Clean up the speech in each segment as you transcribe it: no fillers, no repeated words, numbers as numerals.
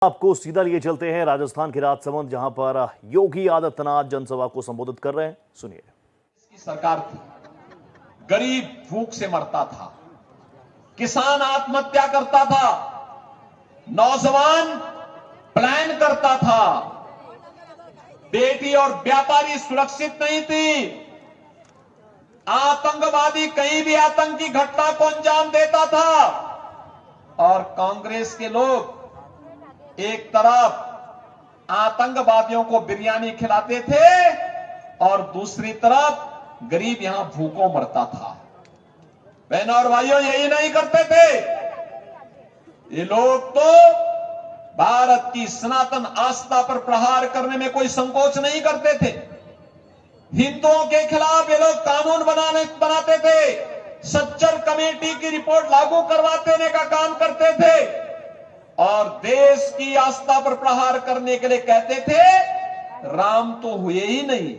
आपको सीधा लिए चलते हैं राजस्थान के राजसमंद, जहां पर योगी आदित्यनाथ जनसभा को संबोधित कर रहे हैं। सुनिए। सरकार थी, गरीब भूख से मरता था, किसान आत्महत्या करता था, नौजवान प्लान करता था, बेटी और व्यापारी सुरक्षित नहीं थी, आतंकवादी कहीं भी आतंकी घटना को अंजाम देता था और कांग्रेस के लोग एक तरफ आतंकवादियों को बिरयानी खिलाते थे और दूसरी तरफ गरीब यहां भूखों मरता था। बहनों और भाइयों, यही नहीं करते थे ये लोग, तो भारत की सनातन आस्था पर प्रहार करने में कोई संकोच नहीं करते थे। हिंदुओं के खिलाफ ये लोग कानून बनाते थे, सच्चर कमेटी की रिपोर्ट लागू करवा देने का काम करते थे और देश की आस्था पर प्रहार करने के लिए कहते थे राम तो हुए ही नहीं।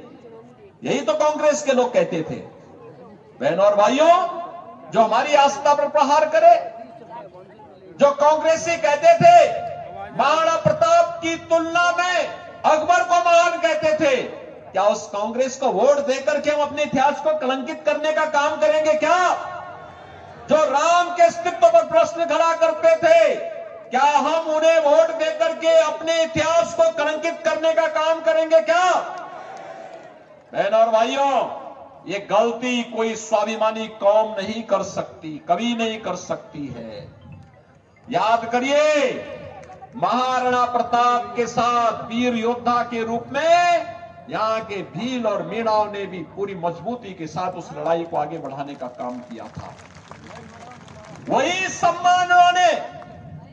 यही तो कांग्रेस के लोग कहते थे। बहनों और भाइयों, जो हमारी आस्था पर प्रहार करे, जो कांग्रेसी कहते थे महाराणा प्रताप की तुलना में अकबर को महान कहते थे, क्या उस कांग्रेस को वोट देकर के हम अपने इतिहास को कलंकित करने का काम करेंगे क्या? जो राम के अस्तित्व पर प्रश्न खड़ा करते थे, क्या हम उन्हें वोट देकर के अपने इतिहास को कलंकित करने का काम करेंगे क्या? बहनों और भाइयों, ये गलती कोई स्वाभिमानी कौम नहीं कर सकती, कभी नहीं कर सकती है। याद करिए, महाराणा प्रताप के साथ वीर योद्धा के रूप में यहां के भील और मीणाओं ने भी पूरी मजबूती के साथ उस लड़ाई को आगे बढ़ाने का काम किया था। वही सम्मान उन्होंने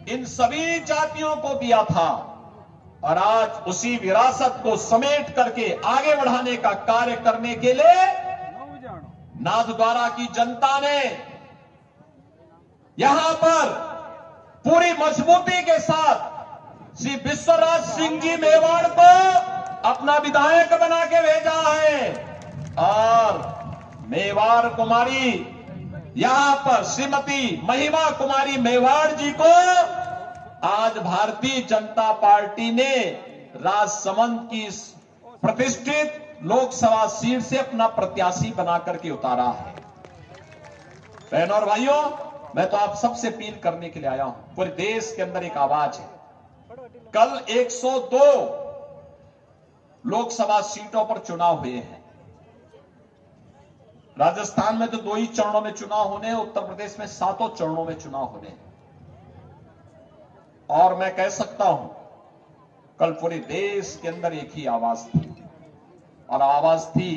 इन सभी जातियों को दिया था और आज उसी विरासत को समेट करके आगे बढ़ाने का कार्य करने के लिए नाथद्वारा की जनता ने यहां पर पूरी मजबूती के साथ श्री विश्वराज सिंह जी मेवाड़ को अपना विधायक बना के भेजा है और मेवाड़ कुमारी यहां पर श्रीमती महिमा कुमारी मेवाड़ जी को आज भारतीय जनता पार्टी ने राजसमंद की प्रतिष्ठित लोकसभा सीट से अपना प्रत्याशी बना करके उतारा है। बहनों और भाइयों, मैं तो आप सबसे अपील करने के लिए आया हूं। पूरे देश के अंदर एक आवाज है। कल 102 लोकसभा सीटों पर चुनाव हुए हैं। राजस्थान में तो 2 ही चरणों में चुनाव होने हैं, उत्तर प्रदेश में 7 चरणों में चुनाव होने हैं। और मैं कह सकता हूं, कल पूरे देश के अंदर एक ही आवाज थी और आवाज थी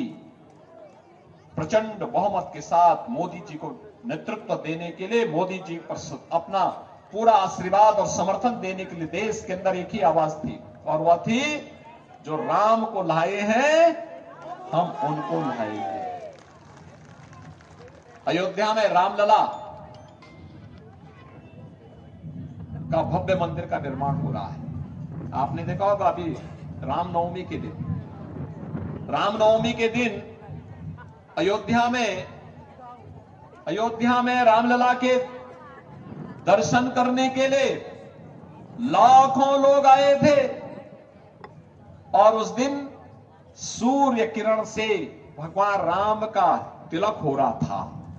प्रचंड बहुमत के साथ मोदी जी को नेतृत्व देने के लिए, मोदी जी पर अपना पूरा आशीर्वाद और समर्थन देने के लिए देश के अंदर एक ही आवाज थी और वह थी, जो राम को लाए हैं हम उनको लाएंगे। अयोध्या में रामलला का भव्य मंदिर का निर्माण हो रहा है। आपने देखा होगा अभी रामनवमी के दिन अयोध्या में रामलला के दर्शन करने के लिए लाखों लोग आए थे और उस दिन सूर्य किरण से भगवान राम का तिलक हो रहा था।